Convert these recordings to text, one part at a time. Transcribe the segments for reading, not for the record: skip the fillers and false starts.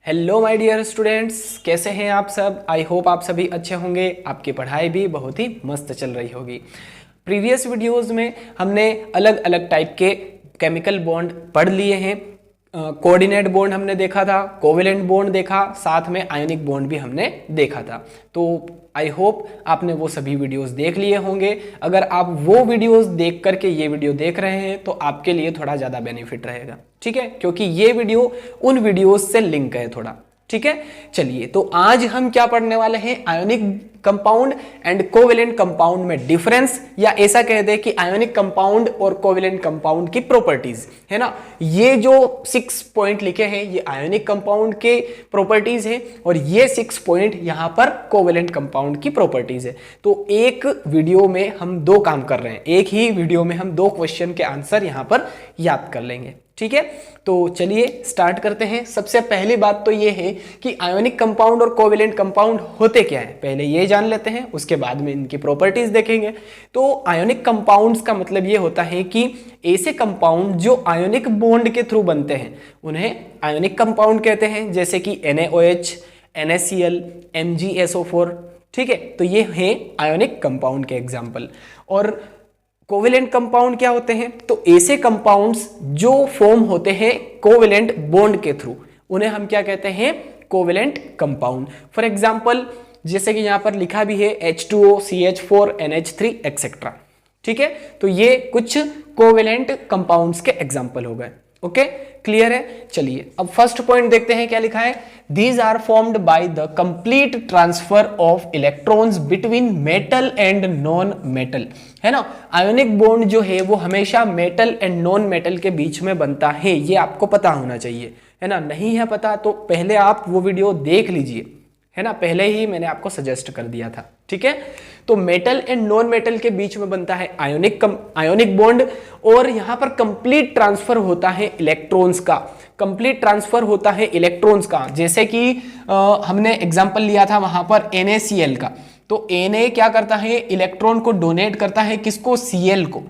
Hello my dear students, कैसे हैं आप सब। आई होप आप सभी अच्छे होंगे, आपकी पढ़ाई भी बहुत ही मस्त चल रही होगी। प्रीवियस वीडियोस में हमने अलग अलग टाइप के केमिकल बॉन्ड पढ़ लिए हैं। कोऑर्डिनेट बॉन्ड हमने देखा था, कोवेलेंट बॉन्ड देखा, साथ में आयनिक बॉन्ड भी हमने देखा था। तो आई होप आपने वो सभी वीडियोस देख लिए होंगे। अगर आप वो वीडियोस देख करके ये वीडियो देख रहे हैं तो आपके लिए थोड़ा ज़्यादा बेनिफिट रहेगा, ठीक है, क्योंकि ये वीडियो उन वीडियोस से लिंक है थोड़ा, ठीक है। चलिए, तो आज हम क्या पढ़ने वाले हैं, ionic compound and covalent compound में डिफरेंस, या ऐसा कह दे कि आयोनिक कंपाउंड और कोवेलेंट कंपाउंड की प्रॉपर्टीज, है ना। ये जो 6 पॉइंट लिखे हैं ये आयोनिक कंपाउंड के प्रॉपर्टीज हैं और ये 6 पॉइंट यहां पर कोवेलेंट कंपाउंड की प्रॉपर्टीज है। तो एक वीडियो में हम 2 काम कर रहे हैं, एक ही वीडियो में हम 2 क्वेश्चन के आंसर यहां पर याद कर लेंगे, ठीक है। तो चलिए स्टार्ट करते हैं। सबसे पहली बात तो ये है कि आयोनिक कंपाउंड और कोवेलेंट कंपाउंड होते क्या है, पहले ये जान लेते हैं, उसके बाद में इनकी प्रॉपर्टीज देखेंगे। तो आयोनिक कंपाउंड्स का मतलब ये होता है कि ऐसे कंपाउंड जो आयोनिक बॉन्ड के थ्रू बनते हैं उन्हें आयोनिक कंपाउंड कहते हैं, जैसे कि NaOH, NaCl, MgSO4, ठीक है। तो ये हैं आयोनिक कंपाउंड के एग्जाम्पल। और कोवेलेंट कंपाउंड क्या होते हैं, तो ऐसे कंपाउंड्स जो फॉर्म होते हैं कोवेलेंट बॉन्ड के थ्रू उन्हें हम क्या कहते हैं, कोवेलेंट कंपाउंड। फॉर एग्जांपल जैसे कि यहां पर लिखा भी है H2O, CH4, NH3 एक्सेट्रा, ठीक है। तो ये कुछ कोवेलेंट कंपाउंड्स के एग्जाम्पल हो गए। ओके, क्लियर है। चलिए अब फर्स्ट पॉइंट देखते हैं, क्या लिखा है, these are formed by the complete transfer of electrons between metal and non metal, है ना। आयोनिक बॉन्ड जो है वो हमेशा मेटल एंड नॉन मेटल के बीच में बनता है, ये आपको पता होना चाहिए, है ना। नहीं है पता तो पहले आप वो वीडियो देख लीजिए, है ना, पहले ही मैंने आपको सजेस्ट कर दिया था, ठीक है। तो मेटल एंड नॉन मेटल के बीच में बनता है आयोनिक बॉन्ड, और यहां पर कंप्लीट ट्रांसफर होता है इलेक्ट्रॉन्स का, कंप्लीट ट्रांसफर होता है इलेक्ट्रॉन्स का। जैसे कि हमने एग्जांपल लिया था वहां पर NaCl का, तो Na क्या करता है, इलेक्ट्रॉन को डोनेट करता है, किसको, Cl को,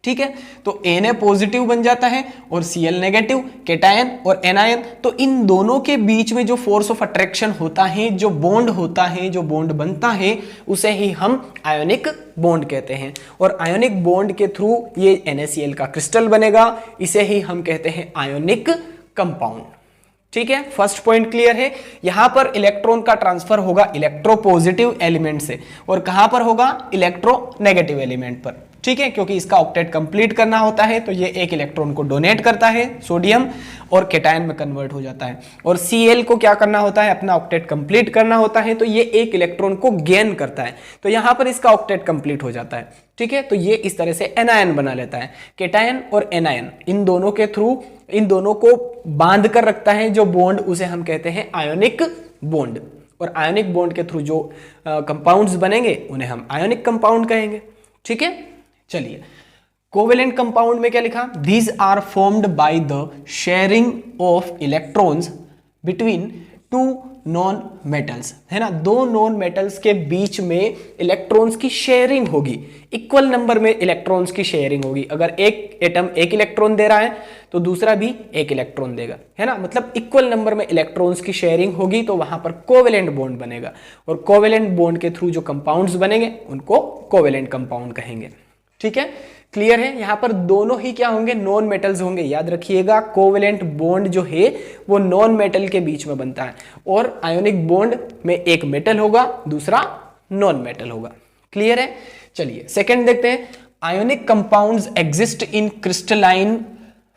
ठीक है। तो Na पॉजिटिव बन जाता है और Cl नेगेटिव, केटायन और एनायन। तो इन दोनों के बीच में जो फोर्स ऑफ अट्रैक्शन होता है, जो बॉन्ड होता है, जो बॉन्ड बनता है, उसे ही हम आयोनिक बॉन्ड कहते हैं। और आयोनिक बॉन्ड के थ्रू ये NaCl का क्रिस्टल बनेगा, इसे ही हम कहते हैं आयोनिक कंपाउंड, ठीक है। फर्स्ट पॉइंट क्लियर है। यहां पर इलेक्ट्रॉन का ट्रांसफर होगा इलेक्ट्रोपॉजिटिव एलिमेंट से, और कहां पर होगा, इलेक्ट्रोनेगेटिव एलिमेंट पर, ठीक है, क्योंकि इसका ऑक्टेट कंप्लीट करना होता है। तो ये एक इलेक्ट्रॉन को डोनेट करता है सोडियम और केटायन में कन्वर्ट हो जाता है, और Cl को क्या करना होता है, अपना ऑक्टेट कंप्लीट करना होता है, तो ये एक इलेक्ट्रॉन को गेन करता है, तो यहां पर इसका ऑक्टेट कंप्लीट हो जाता है, ठीक है। तो ये इस तरह से एनायन बना लेता है। केटायन और एनायन इन दोनों के थ्रू इन दोनों को बांध कर रखता है जो बॉन्ड, उसे हम कहते हैं आयोनिक बॉन्ड। और आयोनिक बॉन्ड के थ्रू जो कंपाउंड्स बनेंगे उन्हें हम आयोनिक कंपाउंड कहेंगे, ठीक है। चलिए, कोवेलेंट कंपाउंड में क्या लिखा, these are formed by the sharing of electrons between 2 non metals, है ना। 2 नॉन मेटल्स के बीच में इलेक्ट्रॉन्स की शेयरिंग होगी, इक्वल नंबर में इलेक्ट्रॉन्स की शेयरिंग होगी। अगर एक एटम 1 इलेक्ट्रॉन दे रहा है तो दूसरा भी 1 इलेक्ट्रॉन देगा, है ना, मतलब इक्वल नंबर में इलेक्ट्रॉन्स की शेयरिंग होगी, तो वहां पर कोवेलेंट बॉन्ड बनेगा। और कोवेलेंट बॉन्ड के थ्रू जो कंपाउंड्स बनेंगे उनको कोवेलेंट कंपाउंड कहेंगे, ठीक है। क्लियर है। यहां पर दोनों ही क्या होंगे, नॉन मेटल्स होंगे, याद रखिएगा। कोवेलेंट बॉन्ड जो है वो नॉन मेटल के बीच में बनता है, और आयोनिक बॉन्ड में एक मेटल होगा, दूसरा नॉन मेटल होगा। क्लियर है। चलिए सेकंड देखते हैं, ionic compounds exist in crystalline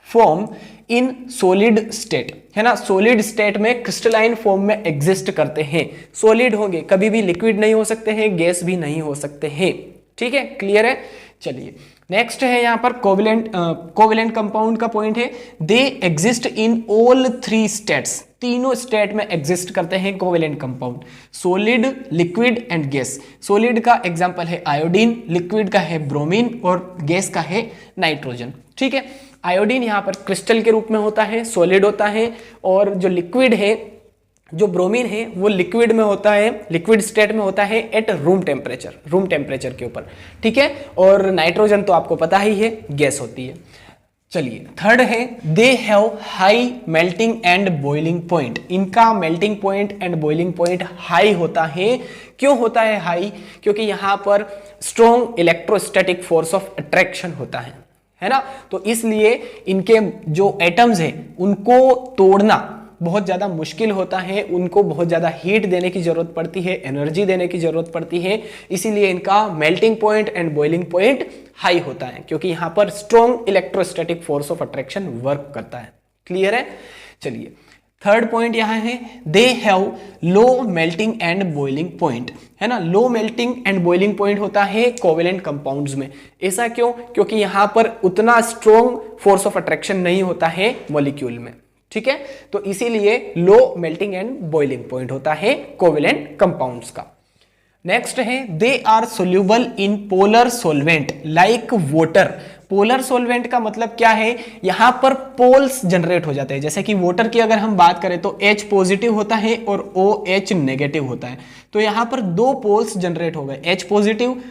form in solid state, है ना। सॉलिड स्टेट में क्रिस्टलाइन फॉर्म में एग्जिस्ट करते हैं, सॉलिड होंगे, कभी भी लिक्विड नहीं हो सकते हैं, गैस भी नहीं हो सकते हैं, ठीक है। क्लियर है। चलिए नेक्स्ट है यहां पर कोवेलेंट कंपाउंड का पॉइंट है, they exist in all 3 states, तीनों स्टेट में एग्जिस्ट करते हैं covalent compound, solid, liquid and gas. Solid का एग्जांपल है आयोडीन, लिक्विड का है ब्रोमीन और गैस का है नाइट्रोजन, ठीक है। आयोडीन यहां पर क्रिस्टल के रूप में होता है, सॉलिड होता है, और जो लिक्विड है, जो ब्रोमीन है वो लिक्विड में होता है, लिक्विड स्टेट में होता है एट रूम टेम्परेचर के ऊपर, ठीक है। और नाइट्रोजन तो आपको पता ही है, गैस होती है। चलिए थर्ड है they have high melting and boiling point. इनका melting point and boiling point high होता है। क्यों होता है हाई? क्योंकि यहां पर strong electrostatic force of attraction होता है ना। तो इसलिए इनके जो एटम्स हैं उनको तोड़ना बहुत ज़्यादा मुश्किल होता है, उनको बहुत ज़्यादा हीट देने की ज़रूरत पड़ती है, एनर्जी देने की ज़रूरत पड़ती है। इसीलिए इनका melting point and boiling point high होता है, क्योंकि यहाँ पर strong electrostatic force of attraction work करता है। क्लियर है? चलिए थर्ड पॉइंट यहाँ है they have low melting and boiling point, है ना। लो मेल्टिंग एंड बॉइलिंग पॉइंट होता है कोवेलेंट कंपाउंड्स में। ऐसा क्यों? क्योंकि यहाँ पर उतना स्ट्रॉन्ग फोर्स ऑफ अट्रैक्शन नहीं होता है मॉलिक्यूल में, ठीक है। तो इसीलिए low melting and boiling point होता है कोवेलेंट कंपाउंड्स का। नेक्स्ट है they are soluble in polar solvent like water. Polar solvent का मतलब क्या है? यहां पर पोल्स जनरेट हो जाते हैं। जैसे कि वाटर की अगर हम बात करें तो H पॉजिटिव होता है और OH नेगेटिव होता है। तो यहां पर दो पोल्स जनरेट हो गए, H पॉजिटिव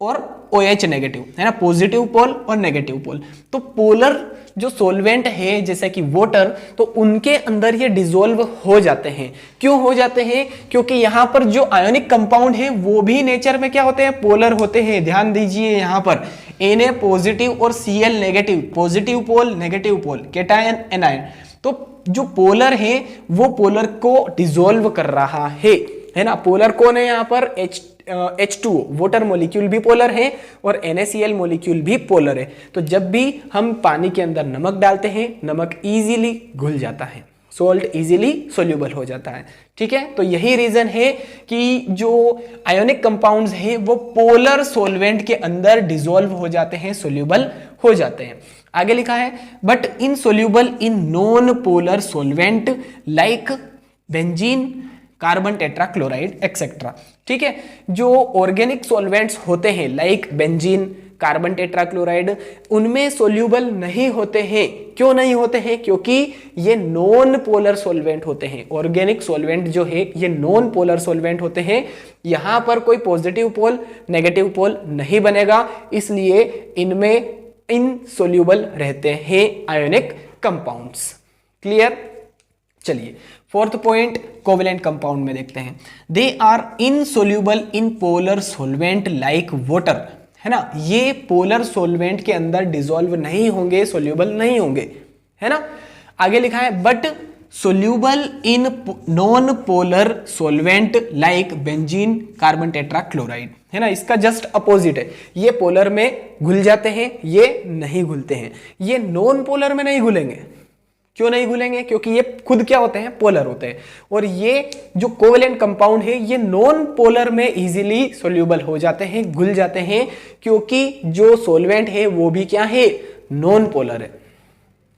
और OH नेगेटिव, है ना, पॉजिटिव पोल और नेगेटिव पोल। तो पोलर जो सोलवेंट है जैसे कि वाटर, तो उनके अंदर ये डिसॉल्व हो जाते हैं। क्यों हो जाते हैं? क्योंकि यहां पर जो आयोनिक कंपाउंड है वो भी नेचर में क्या होते हैं? पोलर होते हैं। ध्यान दीजिए यहां पर Na पॉजिटिव और Cl negative, positive pole negative pole, cation anion. तो जो पोलर है वो पोलर को डिसॉल्व कर रहा है ना। पोलर कौन है यहाँ पर? H2O वाटर मॉलिक्यूल भी पोलर है और NaCl मॉलिक्यूल भी पोलर है। तो जब भी हम पानी के अंदर नमक डालते हैं, नमक इजीली घुल जाता है, सॉल्ट इजीली सोल्यूबल हो जाता है, ठीक है। तो यही रीजन है कि जो आयोनिक कंपाउंड्स हैं वो पोलर सोलवेंट के अंदर डिसॉल्व हो जाते हैं, सोल्यूबल हो जाते हैं। आगे लिखा है but insoluble in non polar solvent like benzene, carbon tetrachloride etcetera, ठीक है। जो ऑर्गेनिक सॉल्वेंट्स होते हैं लाइक बेंजीन, कार्बन टेट्राक्लोराइड, उनमें सोल्यूबल नहीं होते हैं। क्यों नहीं होते हैं? क्योंकि ये नॉन पोलर सॉल्वेंट होते हैं। ऑर्गेनिक सॉल्वेंट जो है ये नॉन पोलर सॉल्वेंट होते हैं। यहां पर कोई पॉजिटिव पोल नेगेटिव पोल नहीं बनेगा, इसलिए इनमें इनसोल्यूबल रहते हैं आयोनिक कंपाउंड्स। क्लियर? चलिए फोर्थ पॉइंट कोवेलेंट कंपाउंड में देखते हैं। They are insoluble in polar solvent like water, है ना। ये पोलर सोलवेंट के अंदर डिसॉल्व नहीं होंगे, सोल्यूबल नहीं होंगे, है ना। आगे लिखा है but soluble in non polar solvent like benzene, carbon tetrachloride, है ना। इसका जस्ट अपोजिट है। ये पोलर में घुल जाते हैं, ये नहीं घुलते हैं। ये नॉन पोलर में नहीं घुलेंगे। क्यों नहीं घुलेंगे? क्योंकि ये खुद क्या होते हैं? पोलर होते हैं। और ये जो कोवेलेंट कंपाउंड है ये नॉन पोलर में इजीली सोल्यूबल हो जाते हैं, घुल जाते हैं, क्योंकि जो सोलवेंट है वो भी क्या है? नॉन पोलर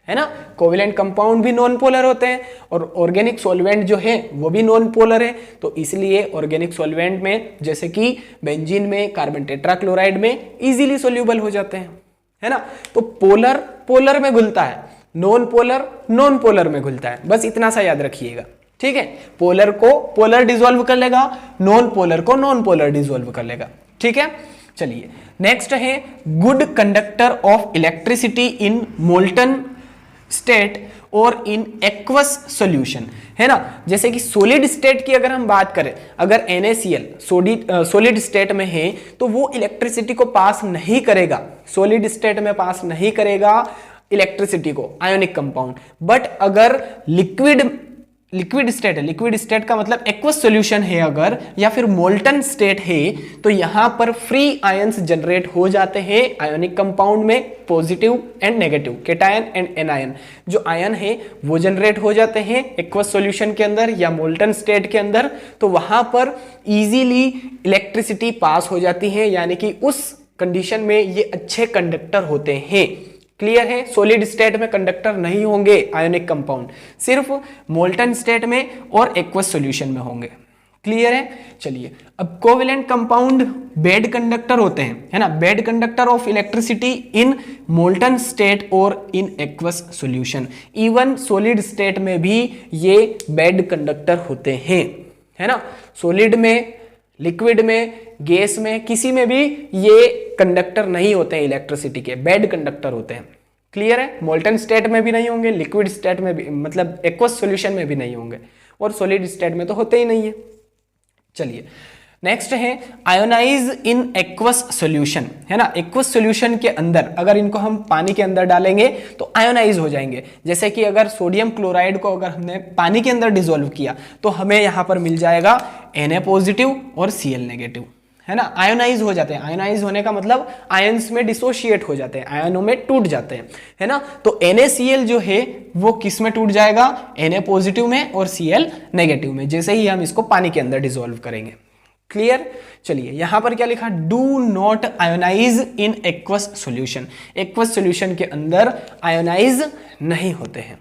है ना। कोवेलेंट कंपाउंड भी नॉन पोलर होते हैं और ऑर्गेनिक सॉल्वेंट जो है वो भी नॉन पोलर है। तो इसलिए ऑर्गेनिक सॉल्वेंट में जैसे कि बेंजीन में, कार्बन टेट्राक्लोराइड में इजीली सोल्यूबल हो जाते हैं, है ना। तो पोलर पोलर में घुलता है, नॉन पोलर नॉन पोलर में घुलता है। बस इतना सा याद रखिएगा, ठीक है। पोलर को पोलर डिसॉल्व कर लेगा, नॉन पोलर को नॉन पोलर डिसॉल्व कर लेगा, ठीक है। चलिए नेक्स्ट है good conductor of electricity in molten state और इन एक्वस सॉल्यूशन, है ना। जैसे कि सॉलिड स्टेट की अगर हम बात करें, अगर NaCl सॉलिड स्टेट में है तो वो इलेक्ट्रिसिटी को पास नहीं करेगा, सॉलिड स्टेट में पास नहीं करेगा इलेक्ट्रिसिटी को आयोनिक कंपाउंड। बट अगर लिक्विड स्टेट है, लिक्विड स्टेट का मतलब एक्वस सॉल्यूशन है अगर, या फिर मोल्टन स्टेट है, तो यहां पर फ्री आयंस जनरेट हो जाते हैं आयोनिक कंपाउंड में, positive and negative, cation and anion. जो आयन है वो जनरेट हो जाते हैं एक्वस सॉल्यूशन के अंदर या मोल्टन स्टेट के अंदर। तो वहां पर इजीली इलेक्ट्रिसिटी पास हो जाती है, यानी कि उस कंडीशन में ये अच्छे कंडक्टर होते हैं। क्लियर है? सॉलिड स्टेट में कंडक्टर नहीं होंगे आयोनिक कंपाउंड, सिर्फ मोल्टन स्टेट में और एक्वस सॉल्यूशन में होंगे। क्लियर है? चलिए अब कोवेलेंट कंपाउंड बेड कंडक्टर होते हैं, है ना। Bad conductor of electricity in molten state और in aqueous solution. Even solid state में भी ये बेड कंडक्टर होते हैं, है ना। सॉलिड में, लिक्विड में, गैस में, किसी में भी ये कंडक्टर नहीं होते हैं इलेक्ट्रिसिटी के, बेड कंडक्टर होते हैं। क्लियर है? मोल्टन स्टेट में भी नहीं होंगे, लिक्विड स्टेट में भी, मतलब एक्वस सॉल्यूशन में भी नहीं होंगे, और सॉलिड स्टेट में तो होते ही नहीं है। चलिए नेक्स्ट है आयोनाइज इन एक्वस सॉल्यूशन, है ना। एक्वस सॉल्यूशन के अंदर अगर इनको हम पानी के अंदर डालेंगे तो आयोनाइज हो जाएंगे। जैसे कि अगर सोडियम क्लोराइड को अगर हमने पानी के अंदर डिसॉल्व किया तो हमें यहां पर मिल जाएगा Na पॉजिटिव और Cl नेगेटिव, है ना। आयोनाइज हो जाते हैं, आयोनाइज होने का मतलब आयंस में डिसोशिएट हो जाते हैं, आयनों में टूट जाते हैं, है ना। तो NaCl जो है वो किस में टूट जाएगा? Na पॉजिटिव में और Cl नेगेटिव में, जैसे ही हम इसको पानी के अंदर डिसॉल्व करेंगे। क्लियर? चलिए यहां पर क्या लिखा? Do not ionize in aqueous solution. Aqueous solution के अंदर आयोनाइज नहीं होते हैं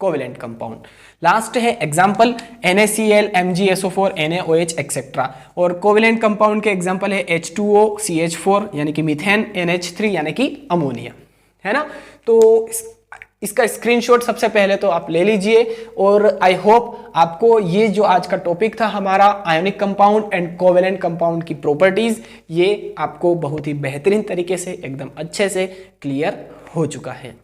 कोवेलेंट कंपाउंड। लास्ट है example NaCl, MgSO4, NaOH etcetera. और कोवेलेंट कंपाउंड के एग्जांपल है H2O, CH4 यानी कि मीथेन, NH3 यानी कि अमोनिया, है ना। तो इसका स्क्रीनशॉट सबसे पहले तो आप ले लीजिए। और आई होप आपको ये जो आज का टॉपिक था हमारा ionic compound and covalent compound की प्रॉपर्टीज, ये आपको बहुत ही बेहतरीन तरीके से एकदम अच्छे से क्लियर हो चुका है।